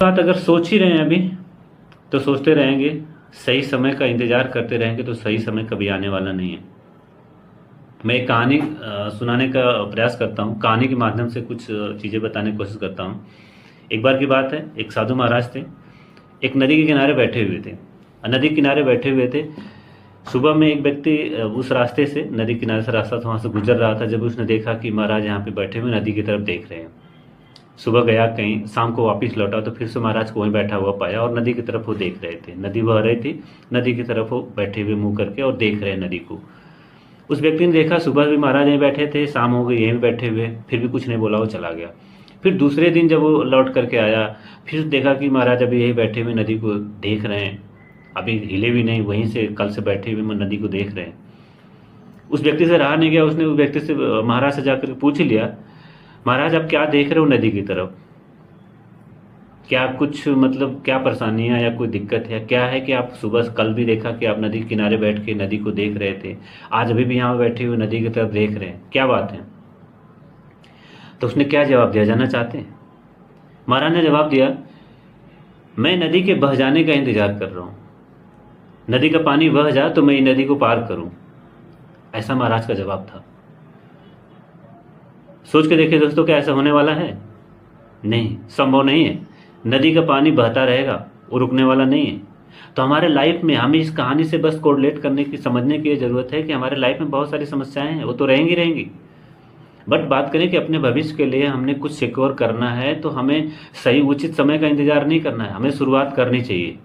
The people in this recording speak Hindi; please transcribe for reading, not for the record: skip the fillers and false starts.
बात अगर सोच ही रहे हैं अभी तो सोचते रहेंगे, सही समय का इंतजार करते रहेंगे तो सही समय कभी आने वाला नहीं है। मैं एक कहानी सुनाने का प्रयास करता हूँ, कहानी के माध्यम से कुछ चीज़ें बताने की कोशिश करता हूँ। एक बार की बात है, एक साधु महाराज थे, एक नदी के किनारे बैठे हुए थे। नदी के किनारे बैठे हुए थे। सुबह में एक व्यक्ति उस रास्ते से, नदी किनारे से रास्ता था, वहाँ से गुजर रहा था। जब उसने देखा कि महाराज यहाँ पे बैठे हुए नदी की तरफ देख रहे हैं। सुबह गया कहीं, शाम को वापस लौटा तो फिर से महाराज को वहीं बैठा हुआ पाया और नदी की तरफ वो देख रहे थे। नदी बह रही थी, नदी की तरफ वो बैठे हुए मुंह करके और देख रहे हैं नदी को। उस व्यक्ति ने देखा सुबह भी महाराज यहीं बैठे थे, शाम हो गई यहीं बैठे हुए, फिर भी कुछ नहीं बोला, वो चला गया। फिर दूसरे दिन जब वो लौट करके आया, फिर देखा कि महाराज अभी यहीं बैठे हुए नदी को देख रहे हैं, अभी हिले भी नहीं, वहीं से कल से बैठे हुए नदी को देख रहे हैं। उस व्यक्ति से रहा नहीं गया, उसने उस व्यक्ति से, महाराज से जाकर पूछ लिया, महाराज आप क्या देख रहे हो नदी की तरफ? क्या कुछ मतलब क्या परेशानी है या कोई दिक्कत है? क्या है कि आप सुबह कल भी देखा कि आप नदी के किनारे बैठ के नदी को देख रहे थे, आज अभी भी यहाँ बैठे हुए नदी की तरफ देख रहे हैं, क्या बात है? तो उसने क्या जवाब दिया, जानना चाहते हैं? महाराज ने जवाब दिया, मैं नदी के बह जाने का इंतजार कर रहा हूँ। नदी का पानी बह जा तो मैं नदी को पार करूं। ऐसा महाराज का जवाब था। सोच के देखिए दोस्तों, क्या ऐसा होने वाला है? नहीं, संभव नहीं है। नदी का पानी बहता रहेगा, वो रुकने वाला नहीं है। तो हमारे लाइफ में हमें इस कहानी से बस कोरिलेट करने की, समझने की जरूरत है कि हमारे लाइफ में बहुत सारी समस्याएं हैं, वो तो रहेंगी रहेंगी। बट बात करें कि अपने भविष्य के लिए हमने कुछ सिक्योर करना है तो हमें सही उचित समय का इंतजार नहीं करना है, हमें शुरुआत करनी चाहिए।